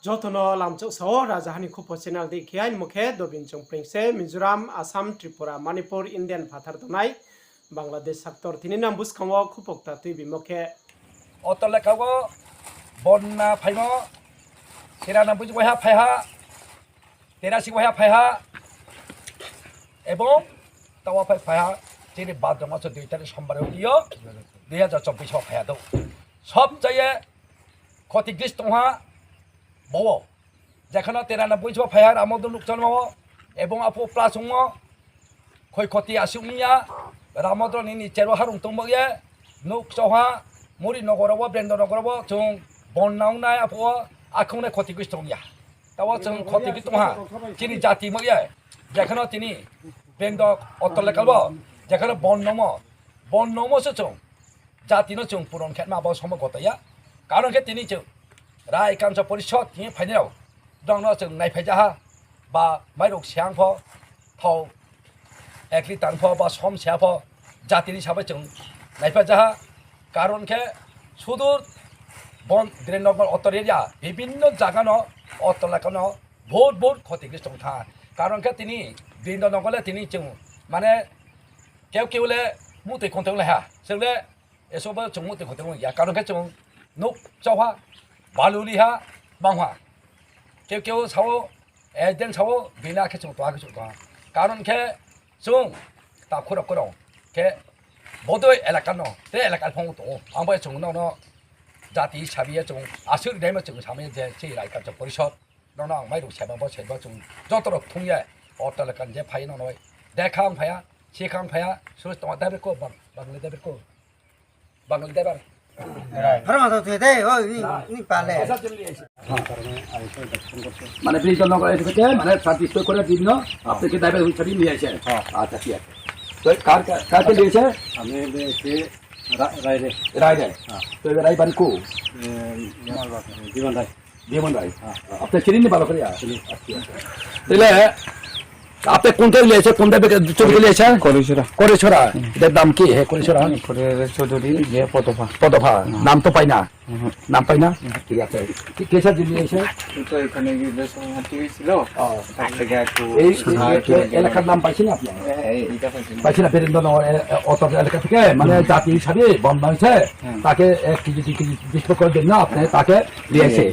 Jotono lamchok sao rajahani khupo channel di khiain mukhe dobin chongpringse Mizoram, Assam, Tripura, Manipur, Indian phathar donai Bangladesh sector tini nam buskhawo khupokta tui bimokhe Otole kago bonna phaimo serana buj waha phaiha terasi waha phaiha এবং tawa phaiha chini badra maso duitare sombare holiyo 2024 phaiha do sob jaye ক্ষতিগ্রস্ত হওয়া বউ যেখানে 93 fire আমাদের লোকজন এবং আপু plus ক্ষয়ক্ষতি আসিয়া রামদ্র নিচের হারুং দंबोयो নুকজহা মুরি নগরাव ব্রেন্দ্র নগরাव जों বন্যাवनाय আপু আখौनाय ক্ষতিগ্রস্ত হইয়া তাও जों ক্ষতিগ্রস্ত হওয়া যিনি জাতি মইয়া যেখানে তিনি ব্রেন্দ্র অতলেকালব যেখানে বন্যমসो जों জাতিनो जों পুরন খেতমা ব সমগতया কারণ কে তিনি जों राय काउन्सिल परिषद नि फाइनेलाव दंनो जों नायफायजाहा बा माइरक सियांफ थाव एकलि तांफ बा सम सियाफ जातिनि हिसाबै जों नायफायजाहा कारण के सुदूर बन द्रेनगर अतरेरिया विभिन्न जागानो अतलाकानो बहुत क्षतिग्रस्त था कारण के তিনি द्रेनगरले তিনি जों माने केवले मुते खन्थोंले हा जोंले एसोबो जों मुते खन्थों या कारण के जों नुक जावहा बालुलिहा बांहा केव सावो एदेन सावो बिना के जों तो कारण के जों ताखुरकरो के बदय एलाकानो ते एलाका फंग तो आंबो जों न जाति हिसाबै जों आसुर देम जों सामे जे जे रायका जों परिषद न माइरु सेबाबो सेबा जों जतर थुंया अतलकान जे फाइ न नय देखां फाया सेखां फाया सुस तो दाबेको बांगले देबार Harus tu deh, oh ini pale. মানে ব্রিজনগর থেকে মানে সার্ভিস করে দিন আপনি কি দাবে ছবি নিয়ে আসে আচ্ছা ঠিক আছে তো কাকে দিয়েছে আমি দিয়েছি রাইডে তো রাই বাড়ি কো জীবন রায় আপনি চিনি ভালো করে তাহলে আপনি কোনটা নিয়েছে কোনটা ছবি নিয়েছে করেছড়া এটার দাম কি হে করেছড়া চৌধুরী যে পদভা নাম তো পাই না ঠিক আছে কেসা দিয়েছে তো এখানে গিয়ে টিভি ছিল এই এলাকার নাম পাইছেন আপনি পাইছেন না বেরেন্দ্র অত এলাকা থেকে মানে জাতি হিসাবে বন্ধ হয়েছে তাকে 1 কেজি 2 কেজি ডিসপ্লে করে দেন না আপনি তাকে দিয়েছে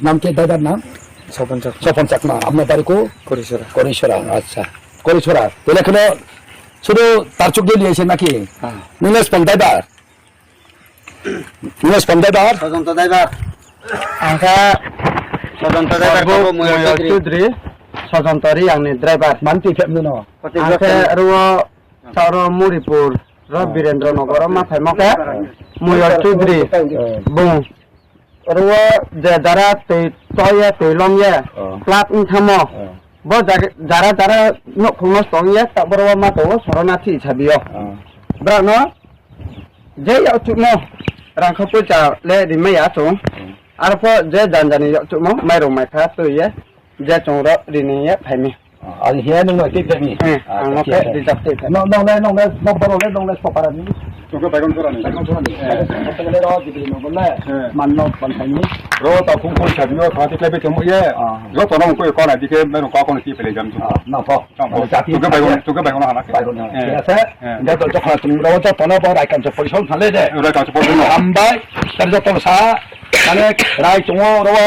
নাম কি দাদার নাম স্বপন চাকমা আপনার বাড়ি কো করেছড়া আচ্ছা করেছড়া তাহলে এখানে শুধু তার চোখ দিয়ে নিয়েছেন নাকি Nunes পন্দাইবার Sodonto driver. Angka Sodonto driver ko Moyo Chudri. Sodontari yang ni driver. মানতি ফেমনো ন Angka ruo Sauro Muripur. Rob Birendra Nogor ma phaimoke Moyo Chudri. Bung. Ruo je dara te toya te lomye. Plat inthamo. Bo dara no khungno songye tabro ma to soronati chabiyo. Brano je ya chukmo rangkho puja le rimaya chung arpo je janjani ya chukmo mairong maikha tuye je chungro riniye phaimi al hiya nung ti phemi angke dijapte no boro le nong le soparani তোকে বাইগন করা নেই le ro di no bolle manno panthani ro ta khung khol chabiyo khati klebe ke moye ro to nong ko ko na dike mero ka ko ni pele jam na po তোকে বাইগন হানা ঠিক আছে এটা তো যখন তুমি ro তো তোনো পর আইকান তো পরিশোধ খালে দে ওরা কাছে পড়বে না আমবাই তার যত সা মানে রাই চঙো ro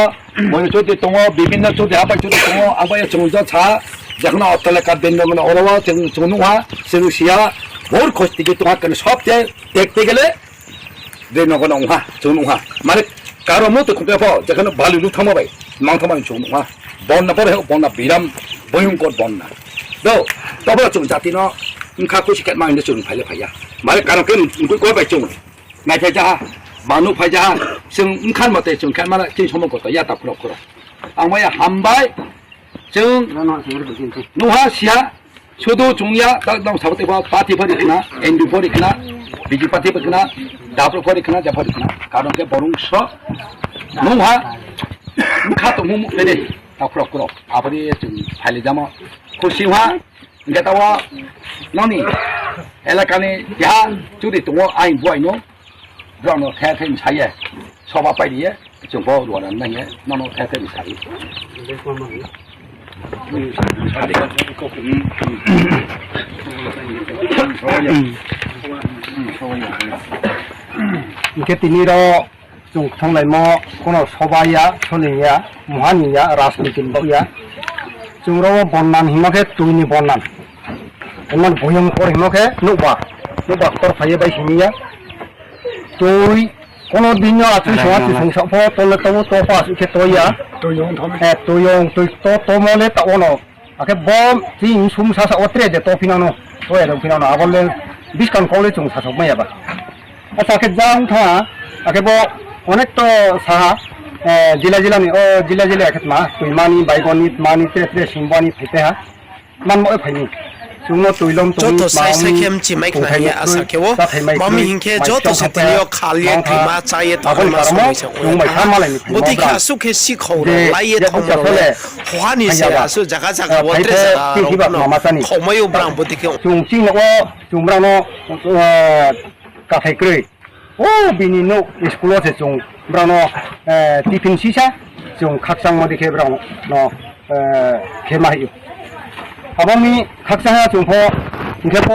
মই চতে চঙো বিভিন্ন চতে আপাই চতে চঙো আবাই চঙো ছা যখন অতলে কাট দেন মানে ওরবা চঙনুয়া সেরুসিয়া বহুত কষ্ট কি তোমার কেন সব দেখতে গেলে দেনগন অংহা চঙনুয়া মানে কারো মতো খুঁটে পাও যেখানে ভালো লু থামাবাই মাংথামাই চঙনুয়া বন্যা পরে বন্যা বিরাম ভয়ঙ্কর বন্যা তো তবে চঙ জাতি ন ইনখা কুছি কেট মাইনে চঙ ফাইলে ফাইয়া মানে কারণ কে উনকো কই বাই চঙ নাই ফাইজা মানু ফাইজা जों ओंखार मते जों खान माला किन समग गत या ताखुर खर आं माय हामबाय जों नुहा सिया सुदु जुंया दा दं साबते बा पार्टी फरिखना एनडि फरिखना बिजि पार्टी फरिखना दाब्र फरिखना जा फरिखना कारण के बरुंस नुहा ओंखा तो मु बेदे ताखुर खर आबरि जों फाइले जामा खुसिहा गेतावा ननि एलाकानि या जुदि दङ आइन बयनो जोंनो थायाखै सायो सभा बायदियै 政府落来那些那么开的产业。이게 티니로 좀 정말 뭐 কোনো সবাইয়া চলিয়া মহানিয়া রাজনীতির বইয়া চুংরো বন্যান হিমকে তুইনি বন্যান এমন ভয়ঙ্কর হিমকে নুবা তোর ফাইয়ে বাই হিমিয়া তুই কোনো দিনও আছি সমাজে সংসব তোলে তবু তো পাস ইকে তোইয়া তুই তো মলে তা ono আকে বম তিন সুমসাসা অত্রে যে তো ফিনানো তোয়া ফিনানো আগলে বিস্কান কলে চুং সাসক মাইয়াবা আচ্ছা আকে যাও থা আকে ব অনেক তো সাহা জিলা একেত মা তুই মানি বাইগনি মানি তে সিংবানি ফেতে হা মান মই ফাইনি Sumo তুইলম joto sai sai kem chi mai khna ya asa kewo mami hinke joto se tinio khalie klima chaye ta ma so se bodi kha su ke si kho ro lai ye thong mo le hwani se asu jaga jaga wo tre jaga ro khomayu brang bodi ke chung ching no chung brang no ka thai krei 오 비니노 스쿨로세 좀 브라노 티핀 시사 좀 각상 모디 개브라노 개마이요 아범이 각상하 좀포 이게포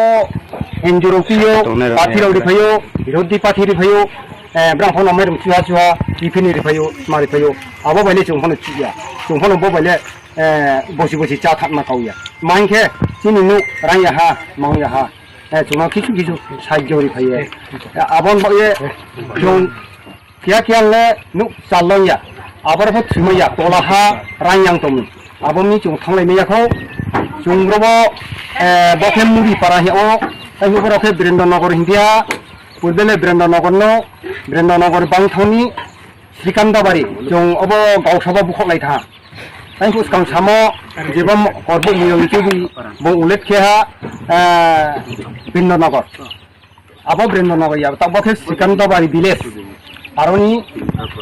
엔주로 피요 파티로 리파요 이로디 파티리 파요 브라포 노메르 치와치와 티핀이 리파요 마리 파요 아버 발레 좀 포는 치야 좀 포는 뭐 발레 보시 짜탑나 가우야 마인케 지니노 라야하 마우야하 정말 기수 사이교리 파이에 아번 뭐에 좀 기약기할래 누 살롱야 아버버 주머야 돌아하 랑양 좀 아범이 좀 탕레미야코 중그러버 버켓무리 파라히오 아이고버케 브랜드너거 인디아 불벨레 브랜드너거노 브랜드너거 방통이 শ্রীকান্দাবাড়ি 좀 어버 가우서버 부খলাইথা তাইকো কাম সামো জীবম অর্ব মিয়ংচুবি ব উলেখেহা বৃন্দনগর আবো বৃন্দনগর ইয়া তাবকে শ্রীকান্তবাড়ি village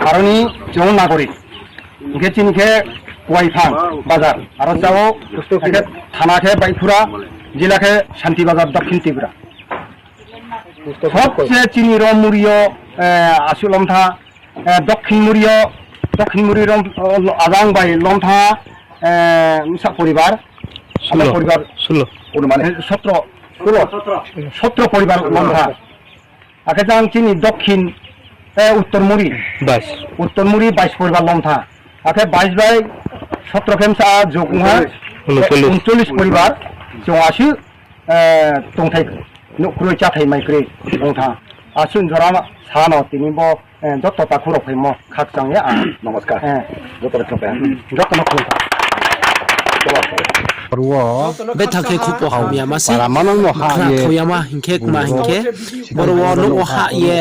আরনি জং নাগরিক গেচিনকে ওয়াইফাং বাজার আর যাও থানাকে বাইফুরা জেলাকে শান্তি বাজার দক্ষিণ ত্রিপুরা সবচেয়ে চিনির মুড়িয় আসুলমথা দক্ষিণ মুড়ির আজাং বাই লমথা পরিবার পরিবার 17 পরিবার লমথা আগে যাং চিনি দক্ষিণ উত্তরমুড়ি 22 পরিবার লমথা আগে 22 বাই 17 খেমসা যোগমা 39 পরিবার জংআসু তংথাই নুক্রুই চাথাই মাইক্রে লমথা আসুন জরা সানো তিনিব যত তাকুর ফেম খাকসাংয়ে নমস্কার যত রকম betake khupo haw mi amase khna thoyama hinke ma hinke borwo no ha ye